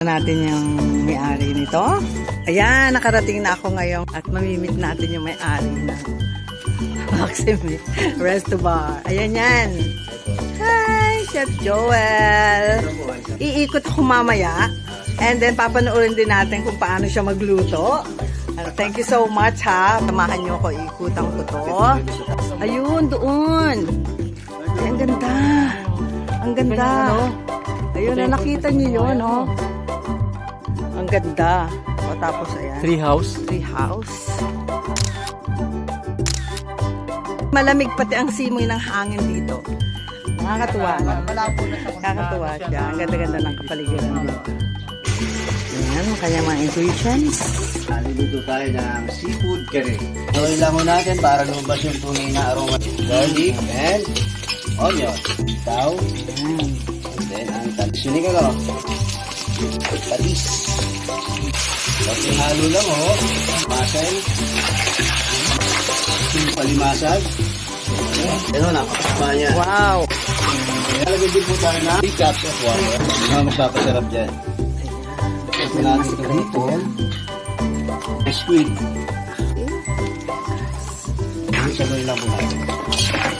Natin yung may-ari nito. Ayan, nakarating na ako ngayon at mamimit natin yung may-ari ng Maxime Resto Bar. Ayan yan. Hi, Chef Joel. Iikot ako mamaya and then papanoorin din natin kung paano siya magluto. Thank you so much ha. Samahan niyo ako, ikutan ko to. Ayun, doon. Ay, ang ganda. Ang ganda. Ayun, nakita niyo yun, no? Ang ganda. O, tapos, ayan. Tree house. Malamig pati ang simoy ng hangin dito. Nakakatuwa. Nakakatuwa siya. Ang ganda-ganda ng kapaligiran dito. Ayan, ang kanyang mga ingredients. Naluluto tayo ng seafood curry. Gawin lang mo natin para lumabas yung tunay na aroma. Garlic and onion. Itaw. And then, ang talis. Yun ka lang. Patis. Tapos halo lang masay. Palimasag. Ano na, kapasama niya. Wow! Nalagay din po tayo na 3 cups of water. Ano magpapasarap dyan? Ito natin ito dito. Squid. Sagoy lang po natin.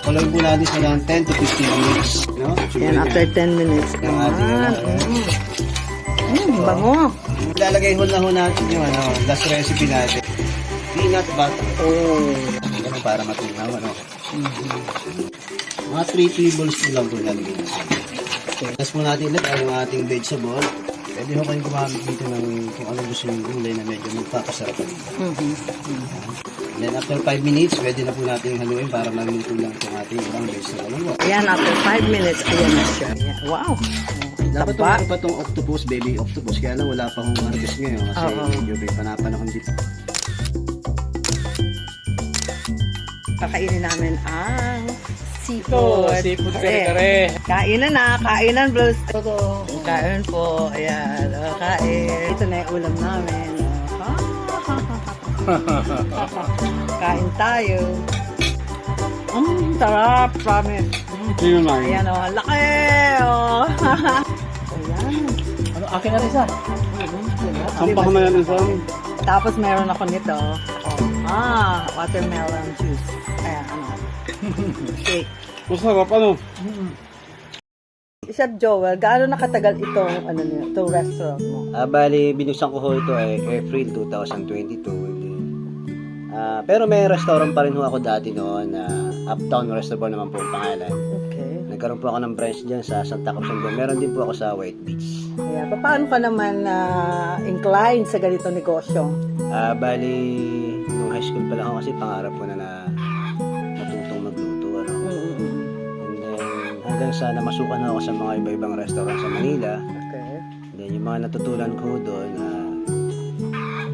Kuloy po natin sa lang 10 to 15 minutes. No? Yan, after 10 minutes. Yung ating Bango. Ilalagay ho natin yung last recipe natin. Peanut butter. Oh. Ganun para matinaw. Mga 3 tablespoons lang po ilalagay natin. Tapos po natin ilagay yung ating vegetable. Pwede ho kayong gumamit dito ng kung ano gusto yung gulay na medyo magpapasarap pa dito. Then after 5 minutes, pwede na po natin haluin para maluto lang itong ating ibang vegetable. Ayan, after 5 minutes, ayan na siya. Wow! Dapat Taba. meron pa itong octopus, baby octopus. Kaya lang wala pa akong harvest ngayon kasi medyo may panapanahon dito. Kakainin namin ang seafood. Seafood kare-kare. Kainan na, kainan bros. Kain po, ayan. Kain. Ito na yung ulam namin. Kain tayo. Sarap, promise. Ayan o, laki o. Ayan. Ano, akin na rin isa. Sampah mo yan isa. Tapos meron ako nito. Watermelon juice. Ayan, shake. Masarap, ano? Chef Joel, gaano nakatagal itong itong restaurant mo? Bali, binuksan ko ho ito April 2022. Pero may restaurant pa rin ho ako dati noon na Uptown Restaurant naman po ang pangalan. Okay. Nagkaroon po ako ng branch dyan sa Santa Cruz. Meron din po ako sa White Beach. Ayan. Paano ka naman inclined sa ganitong negosyo? Bali, nung high school pa lang ako kasi pangarap ko na matutong magluto. And then, hanggang sa namasukan ako sa mga iba-ibang restaurant sa Manila. Okay. And then, yung mga natutulan ko doon,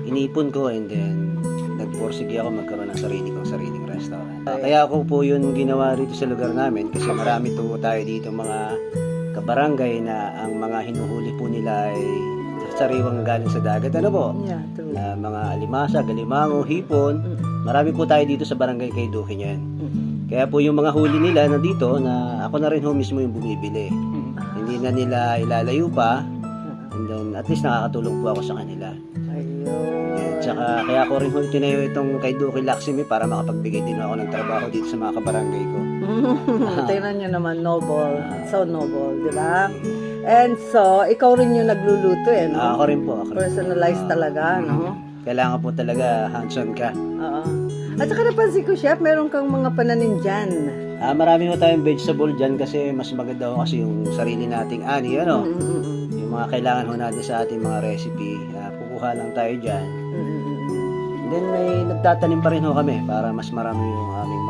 inipon ko and then, nagporsige ako magkaroon ng sariling restaurant. Kaya ako po yun ginawa rito sa lugar namin kasi marami po tayo dito mga kabarangay na ang mga hinuhuli po nila ay sariwang galing sa dagat. Ano po? Yeah, true. Mga alimasa, galimango, hipon. Marami po tayo dito sa barangay Kayduki niyan. Kaya po yung mga huli nila nandito na ako na rin ho mismo yung bumibili. Hindi na nila ilalayo pa. And then at least nakakatulong po ako sa kanila. Ayun. Tsaka kaya ko rin tinayo itong Kayduki Laksimi para makapagbigay din ako ng trabaho dito sa mga kabarangay ko. Tingnan nyo naman, noble. So noble, di ba? And so, ikaw rin yung nagluluto no? Ako rin po. Personalized talaga, no? Kailangan po talaga hands-on ka. Oo. At saka napansin ko, Chef, meron kang mga pananim dyan. Marami ho tayong vegetable dyan kasi mas maganda ho kasi yung sarili nating ani, ano? Yung mga kailangan ho natin sa ating mga recipe. Kukuha lang tayo dyan. Then may nagtatanim pa rin ho kami para mas marami yung aming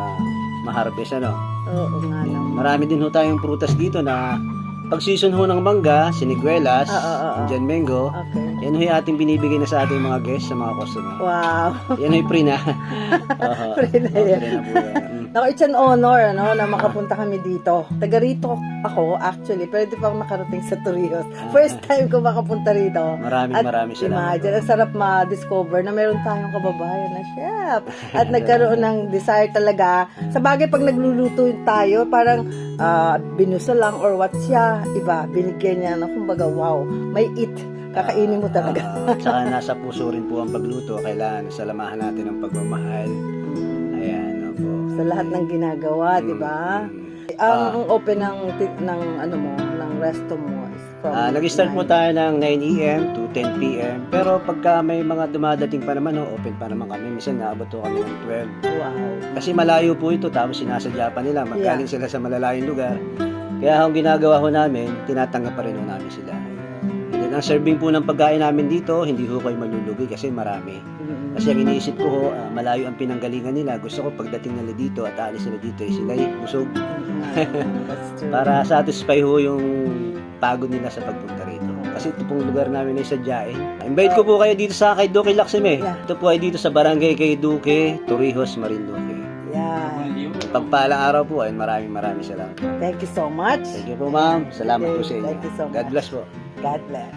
ma-harvest, ano? Oo nga naman. Marami din ho tayong prutas dito na pag season ho ng mangga, siniguelas, Indian mango, yan ho yung ating binibigay na sa ating mga guests, sa mga customer. Wow. Yan ho yung free na. Free na yan. Naku, it's an honor, na makapunta kami dito. Taga rito ako, actually, pero di pa ako nakarating sa Torrijos. First time ko makapunta rito. Maraming salamat. Imagine, ang sarap ma-discover na meron tayong kababayan na chef. At nagkaroon ng desire talaga. Sa bagay, pag nagluluto tayo, parang binuso lang or what siya, iba, binigyan niya na kumbaga, wow, may eat. Kakainin mo talaga. Tsaka nasa puso rin po ang pagluto. Kailangan salamahan natin ang pagmamahal. Ayan, opo. Sa lahat ng ginagawa, di ba? Ang open ng ano mo, ng resto mo is from Nag-start po 9. tayo ng 9 a.m. to 10 p.m. Pero pagka may mga dumadating pa naman, open pa naman kami. Minsan naabot po kami ng 12. Wow. Kasi malayo po ito, tapos sinasadya pa nila. Magaling sila sa malalayong lugar. Kaya ang ginagawa ho namin, tinatanggap pa rin ho namin sila. And then, ang serving po ng pagkain namin dito, hindi ho kayo malulugi kasi marami. Kasi ang iniisip ko ho, malayo ang pinanggalingan nila. Gusto ko pagdating nila dito at aalis nila dito, sila'y busog. That's true. Para satisfy ho yung pagod nila sa pagpunta rito. Kasi ito pong lugar namin ay sadyain. Invite ko po kayo dito sa kay Duque Laksime. Yeah. Ito po ay dito sa barangay kay Duque, Torrijos, Marinduque. Yeah. Pagpalang araw po ay maraming salamat. Thank you so much. Thank you po ma'am. Salamat po sa inyo. Thank you so God much. bless po. God bless.